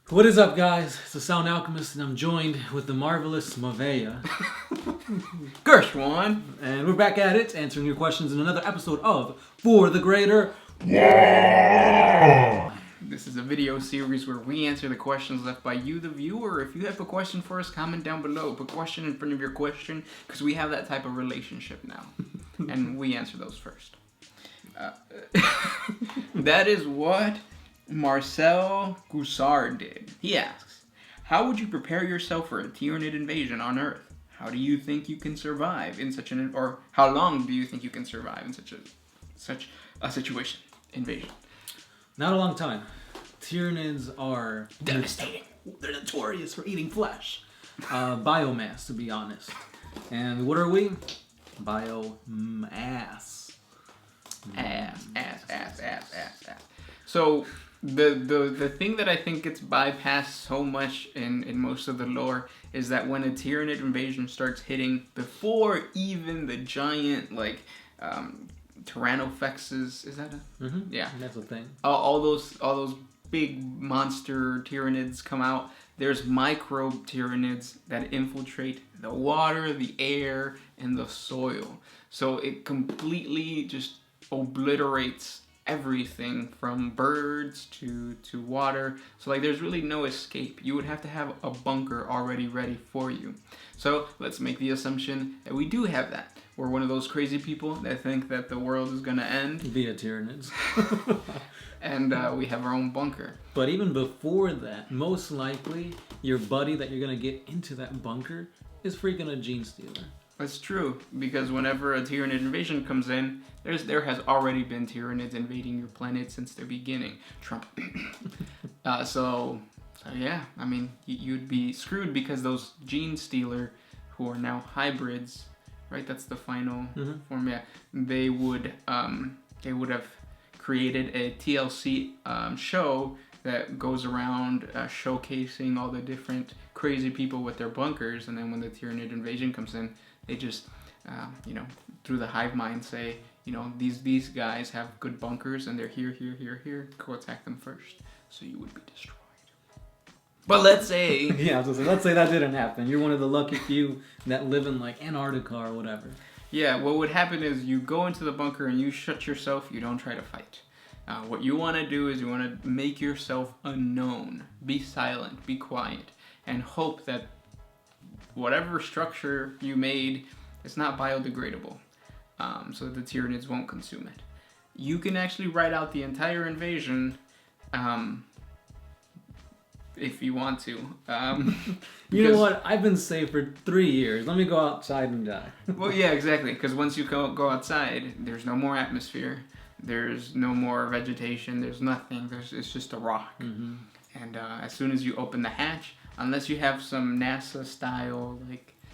What is up, guys? It's the Sound Alchemist, and I'm joined with the marvelous Mavea. Gershwan! And we're back at it, answering your questions in another episode of For the Greater WAAAGH! This is a video series where we answer the questions left by you, the viewer. If you have a question for us, comment down below. Put question in front of your question, because we have that type of relationship now. And we answer those first. That is what Marcel Goussard did. He asks, how would you prepare yourself for a Tyranid invasion on Earth? How do you think you can survive in such an, or how long do you think you can survive in such a situation, invasion? Not a long time. Tyranids are devastating. They're notorious for eating flesh. Biomass, to be honest. And what are we? Biomass. Ass. So the thing that I think gets bypassed so much in most of the lore is that when a Tyranid invasion starts hitting, before even the giant Tyrannofexes, is that a yeah? That's a thing. All those big monster Tyranids come out. There's microbe Tyranids that infiltrate the water, the air, and the soil. So it completely just obliterates everything from birds to water. So there's really no escape. You would have to have a bunker already ready for you. So let's make the assumption that we do have that. We're one of those crazy people that think that the world is going to end via Tyranids. And we have our own bunker. But even before that, most likely your buddy that you're going to get into that bunker is freaking a gene stealer. That's true, because whenever a Tyranid invasion comes in, there has already been Tyranids invading your planet since the beginning. Trump. So yeah, I mean, you'd be screwed because those gene stealer, who are now hybrids, right? That's the final form. Yeah, they would have created a TLC show that goes around showcasing all the different crazy people with their bunkers, and then when the Tyranid invasion comes in, they just, through the hive mind say, these guys have good bunkers and they're here. Go attack them first, so you would be destroyed. But let's say... yeah, let's say that didn't happen. You're one of the lucky few that live in Antarctica or whatever. Yeah, what would happen is you go into the bunker and you shut yourself. You don't try to fight. What you want to do is you want to make yourself unknown. Be silent, be quiet, and hope that whatever structure you made is not biodegradable, so that the Tyranids won't consume it. You can actually write out the entire invasion if you want to. You know what? I've been safe for 3 years. Let me go outside and die. Well, yeah, exactly. Because once you go outside, there's no more atmosphere. There's no more vegetation. There's nothing. It's just a rock. And as soon as you open the hatch, unless you have some NASA style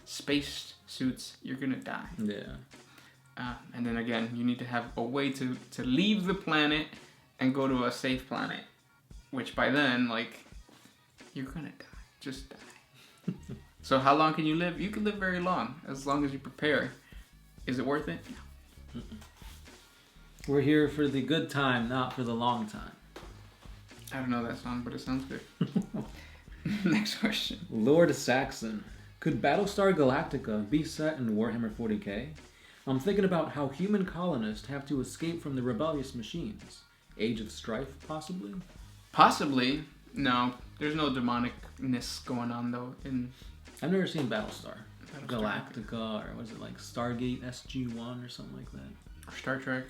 space suits, you're gonna die. Yeah. And then again, you need to have a way to leave the planet and go to a safe planet, which by then you're gonna die. Just die. So how long can you live? You can live very long as you prepare. Is it worth it? No. We're here for the good time, not for the long time. I don't know that song, but it sounds good. Next question. Lord Saxon. Could Battlestar Galactica be set in Warhammer 40K? I'm thinking about how human colonists have to escape from the rebellious machines. Age of Strife, possibly? Possibly. No, there's no demonicness going on, though. I've never seen Battlestar Galactica, or was it Stargate SG-1 or something like that? Or Star Trek.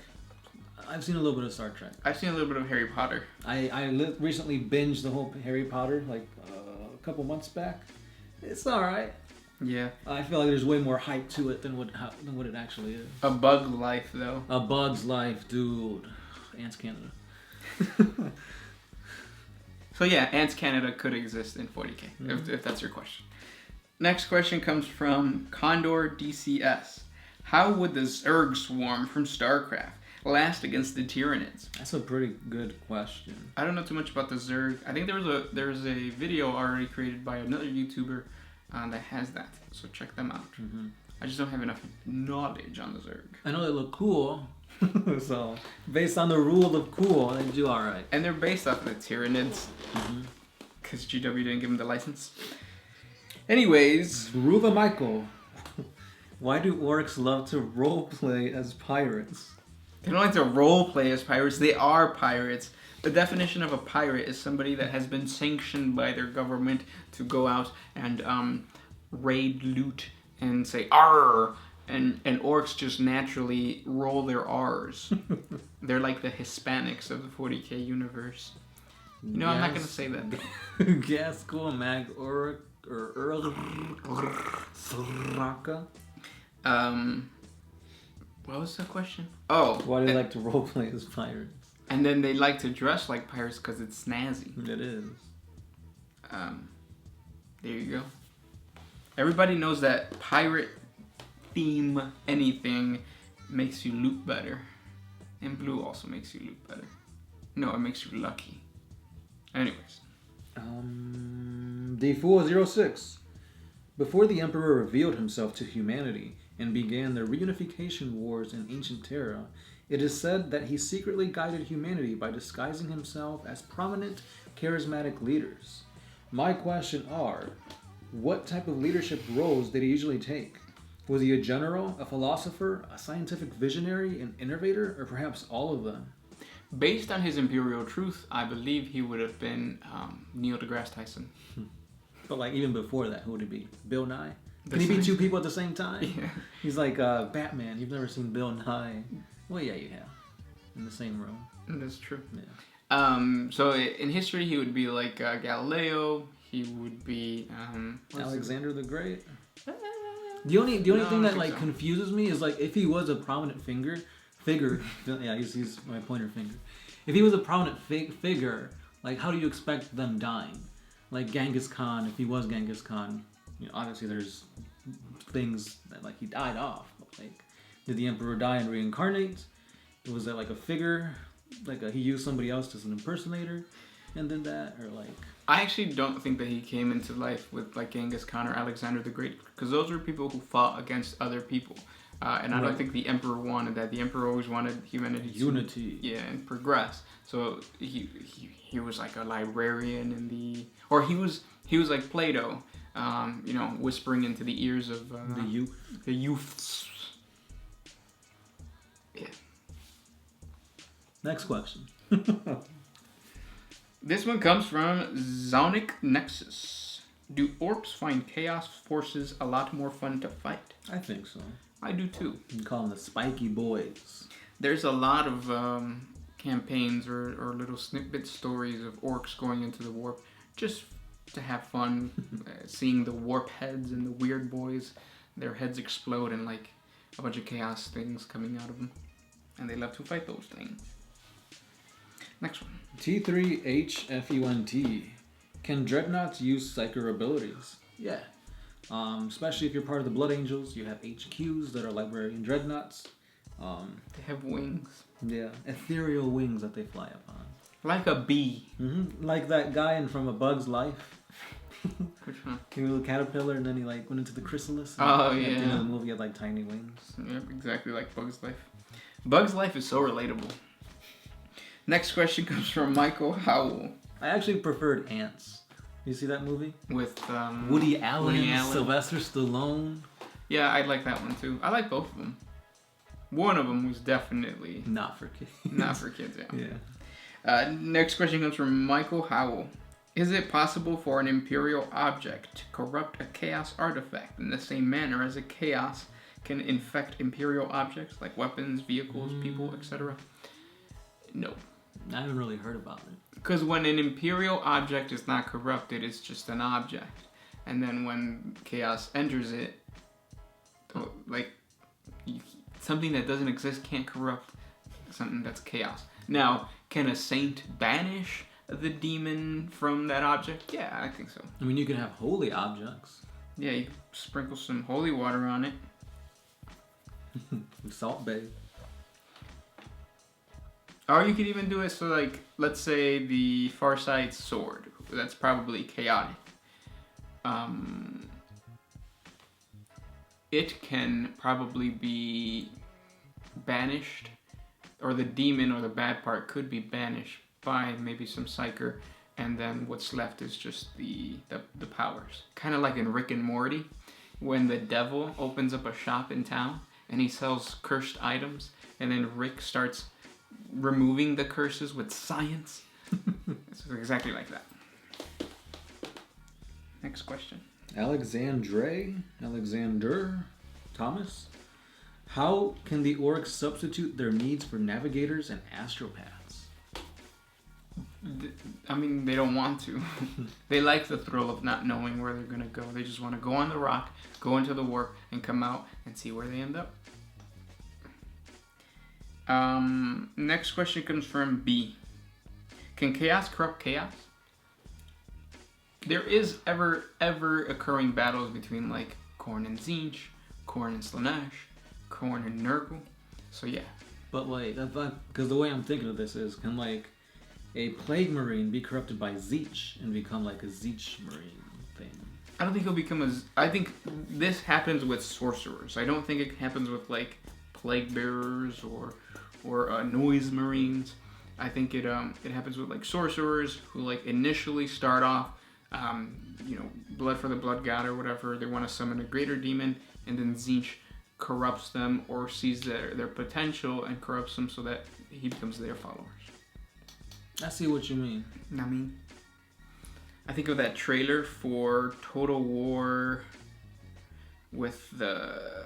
I've seen a little bit of Star Trek. I've seen a little bit of Harry Potter. I recently binged the whole Harry Potter a couple months back. It's alright. Yeah. I feel like there's way more hype to it than what it actually is. A Bug's Life, though. A Bug's Life, dude. Ants Canada. So yeah, Ants Canada could exist in 40K, if that's your question. Next question comes from Condor DCS. How would the Zerg swarm from StarCraft last against the Tyranids? That's a pretty good question. I don't know too much about the Zerg. I think there's a video already created by another YouTuber that has that, so check them out. I just don't have enough knowledge on the Zerg. I know they look cool, so based on the rule of cool, they do alright. And they're based off of the Tyranids. Because GW didn't give him the license. Anyways. Ruva Michael. Why do orcs love to roleplay as pirates? They don't like to roleplay as pirates. They are pirates. The definition of a pirate is somebody that has been sanctioned by their government to go out and raid, loot, and say "arr." And orcs just naturally roll their R's. They're like the Hispanics of the 40K universe. You know, I'm not gonna say that. Gaskell, Mag, or Sraka. What was the question? Oh, why do they like to roleplay as pirates? And then they like to dress like pirates because it's snazzy. It is. There you go. Everybody knows that pirate theme anything makes you loot better. And blue also makes you loot better. No, it makes you lucky. Anyways. D406. Before the Emperor revealed himself to humanity and began the reunification wars in ancient Terra, it is said that he secretly guided humanity by disguising himself as prominent, charismatic leaders. My question are, what type of leadership roles did he usually take? Was he a general, a philosopher, a scientific visionary, an innovator, or perhaps all of them? Based on his Imperial truth, I believe he would have been Neil deGrasse Tyson. But like even before that, who would it be? Bill Nye? Can he be two people at the same time? Yeah. He's like Batman. You've never seen Bill Nye. Well, yeah, you have. In the same room. That's true. Yeah. So in history, he would be like Galileo. He would be Alexander the Great. The only thing that like confuses me is like if he was a prominent figure. Yeah, he's my pointer finger. If he was a prominent figure, like how do you expect them dying? Like Genghis Khan, if he was Genghis Khan, you know, obviously there's things that like he died off. Like, did the emperor die and reincarnate? Was that like a figure? Like he used somebody else as an impersonator and did that, or like? I actually don't think that he came into life with like Genghis Khan or Alexander the Great, because those were people who fought against other people. And I don't think the emperor wanted that. The emperor always wanted humanity unity. And progress. So he was like a librarian in the, or he was like Plato, you know, whispering into the ears of the youth. The youths. Yeah. Next question. This one comes from Zonic Nexus. Do orcs find chaos forces a lot more fun to fight? I think so. I do too. You can call them the spiky boys. There's a lot of campaigns or little snippet stories of orcs going into the warp just to have fun, seeing the warp heads and the weird boys. Their heads explode and like a bunch of chaos things coming out of them. And they love to fight those things. Next one. T3HFUNT. Can dreadnoughts use psyker abilities? Yeah. Especially if you're part of the Blood Angels, you have HQs that are librarian dreadnoughts. They have wings. Yeah, ethereal wings that they fly upon. Like a bee. Mm-hmm. Like that guy From A Bug's Life. Which one? He was a caterpillar and then he like went into the chrysalis. Oh, At the end yeah. of the movie, he had like tiny wings. Yep, exactly like Bug's Life. Bug's Life is so relatable. Next question comes from Michael Howell. I actually preferred Ants. You see that movie? With Woody Allen, Sylvester Stallone. Yeah, I like that one too. I like both of them. One of them was definitely not for kids. Not for kids, yeah. Yeah. Next question comes from Michael Howell. Is it possible for an Imperial object to corrupt a Chaos artifact in the same manner as a Chaos can infect Imperial objects like weapons, vehicles, people, etc.? No. I haven't really heard about it. Because when an Imperial object is not corrupted, it's just an object. And then when Chaos enters it, like, something that doesn't exist can't corrupt something that's Chaos. Now, can a saint banish the demon from that object? Yeah, I think so. I mean, you can have holy objects. Yeah, you can sprinkle some holy water on it. Salt Bay. Or you could even do it so, like, let's say the Farsight sword. That's probably chaotic. It can probably be banished, or the demon or the bad part could be banished by maybe some psyker, and then what's left is just the powers. Kind of like in Rick and Morty, when the devil opens up a shop in town and he sells cursed items, and then Rick starts removing the curses with science. It's exactly like that. Next question. Alexander Thomas. How can the Orcs substitute their needs for navigators and astropaths? I mean, they don't want to. They like the thrill of not knowing where they're going to go. They just want to go on the rock, go into the warp, and come out and see where they end up. Next question comes from B. Can chaos corrupt chaos? There is ever occurring battles between like Khorne and Tzeentch, Khorne and Slaanesh, Khorne and Nurgle. So yeah. But like, because the way I'm thinking of this is, can like a Plague Marine be corrupted by Tzeentch and become like a Tzeentch Marine thing? I don't think he'll become I think this happens with sorcerers. I don't think it happens with like Plague Bearers or Noise Marines. I think it happens with like sorcerers who like initially start off, blood for the blood god or whatever. They want to summon a greater demon, and then Tzeentch corrupts them or sees their potential and corrupts them so that he becomes their followers. I see what you mean. I think of that trailer for Total War with the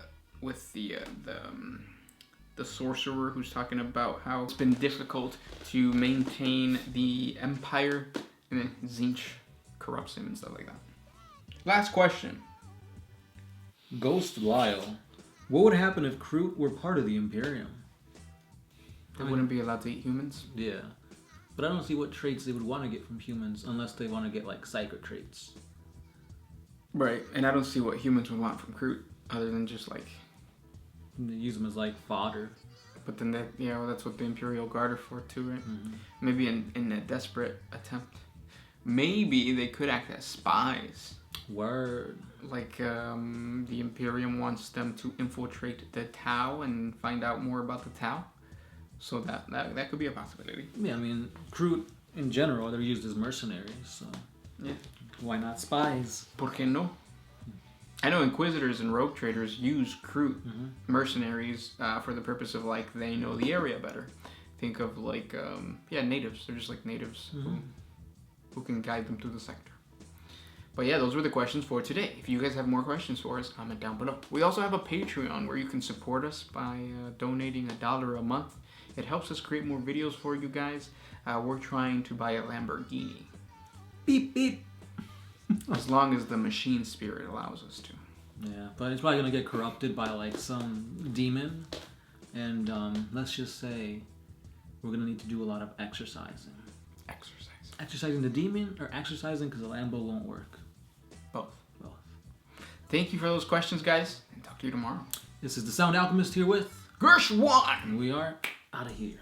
sorcerer who's talking about how it's been difficult to maintain the empire, and then Tzeentch corrupts him and stuff like that. Last question. Ghost Lyle. What would happen if Kroot were part of the Imperium? They wouldn't be allowed to eat humans? Yeah. But I don't see what traits they would want to get from humans unless they want to get like psychic traits. Right, and I don't see what humans would want from Kroot other than just like... They use them as like fodder. But then that's what the Imperial Guard are for too, right? Mm-hmm. Maybe in a desperate attempt. Maybe they could act as spies. Word. Like the Imperium wants them to infiltrate the Tau and find out more about the Tau. So that could be a possibility. Yeah, I mean, Kroot in general, they're used as mercenaries, so yeah, why not spies? ¿Por qué no? I know Inquisitors and Rogue Traders use Kroot mercenaries for the purpose of like they know the area better. Think of like natives. They're just like natives who can guide them through the sector. But yeah, those were the questions for today. If you guys have more questions for us, comment down below. We also have a Patreon where you can support us by donating $1 a month. It helps us create more videos for you guys. We're trying to buy a Lamborghini. Beep, beep. As long as the machine spirit allows us to. Yeah, but it's probably going to get corrupted by like some demon. And let's just say we're going to need to do a lot of exercising. Exercising the demon or exercising because the Lambo won't work? Both. Thank you for those questions, guys, and talk to you tomorrow. This is the Sound Alchemist here with Gershwan! And we are out of here.